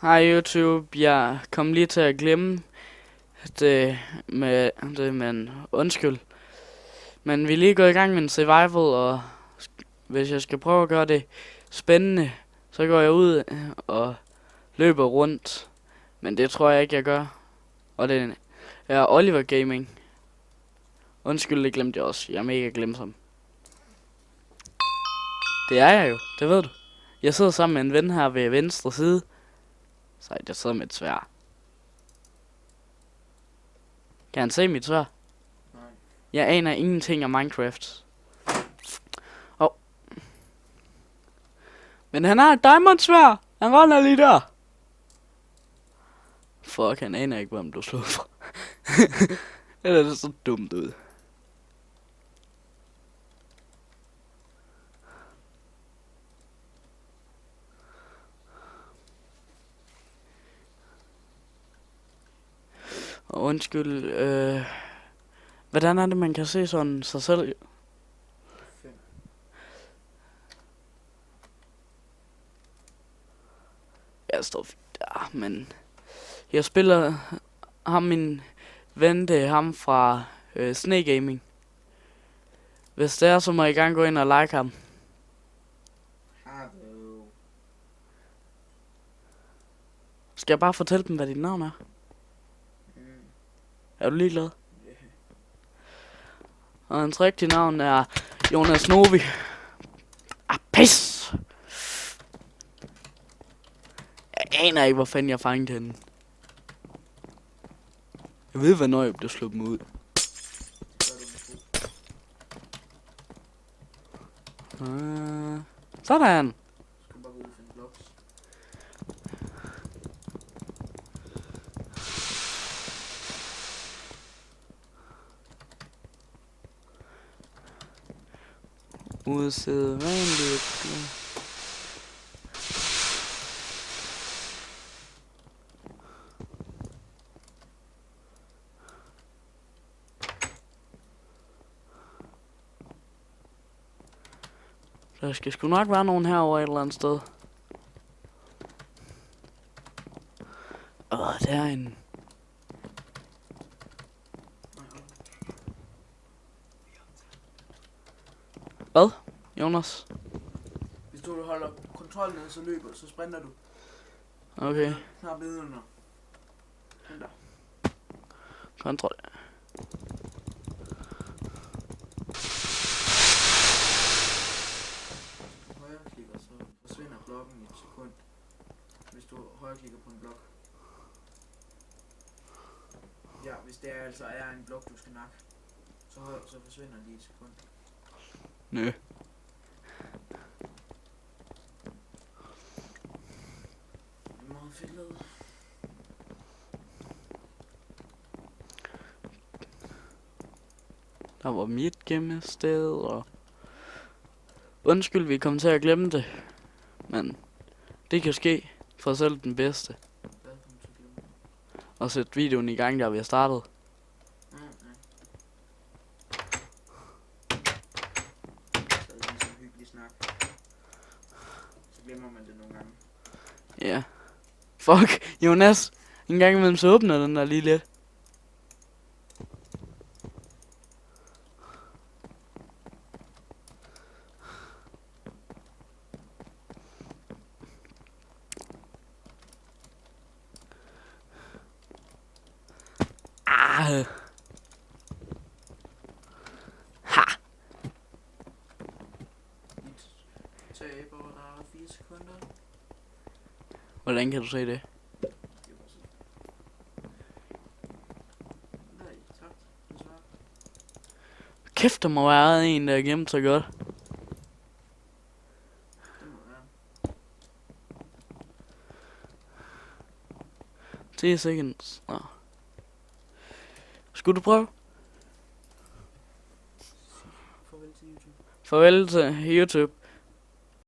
Hej YouTube, jeg kom lige til at glemme det med det, men undskyld. Men vi er lige gået i gang med en survival, og hvis jeg skal prøve at gøre det spændende, så går jeg ud og løber rundt. Men det tror jeg ikke, jeg gør. Og det er Oliver Gaming. Undskyld, det glemte jeg også. Jeg er mega glemsom. Det er jeg jo, det ved du. Jeg sidder sammen med en ven her ved venstre side. Så jeg sidder med et sværd. Kan han se mit sværd? Nej. Jeg aner ingenting af Minecraft. Men han har et diamond-sværd. Han render lige der. Fuck, han aner ikke, hvem du slår for. Det er så dumt ud. Og undskyld, hvordan er det, man kan se sådan sig selv? Jeg står der, men jeg spiller ham, min ven, det er ham fra Sne Gaming. Hvis det er, så må I gerne gå ind og like ham. Skal jeg bare fortælle dem, hvad dit navn er? Er du ligeglad? Yeah. Og hans rigtige navn er Jonas Novi. Pis! Jeg aner ikke, hvor fanden jeg fangede henne. Jeg ved, hvornår jeg blev sluppet ud. Sådan. Usædvanligt. Der skal sgu nok være nogen herovre et eller andet sted. Der er en... Hvad, Jonas? Hvis du holder kontrollen ned, så løber du, så sprinter du. Okay. Snart nedenunder. Den der. Kontrol. Højreklikker, så forsvinder blokken i et sekund. Hvis du højreklikker på en blok. Ja, hvis det altså er en blok, du skal nakke, så forsvinder den i et sekund. Nø. Det er meget fedt lavet. Der var mit gemmested, og... Undskyld, vi kom til at glemme det. Men det kan ske for selv den bedste. Hvad kom til at glemme? Og sætte videoen i gang, der vi har startet. Så er det lige så hyggelig snak. Så glemmer man det nogle gange. Ja. Fuck, Jonas. En gang imellem så åbner den der lige lidt. Ha. Taber, der er 4 sekunder. Hvordan kan du se det? Nej, tak. Desværre. Kæft, der må være en, der er gemt så godt. Det må være. 10 seconds. Nå. Skulle du prøve? Farvel til YouTube. Farvel til YouTube.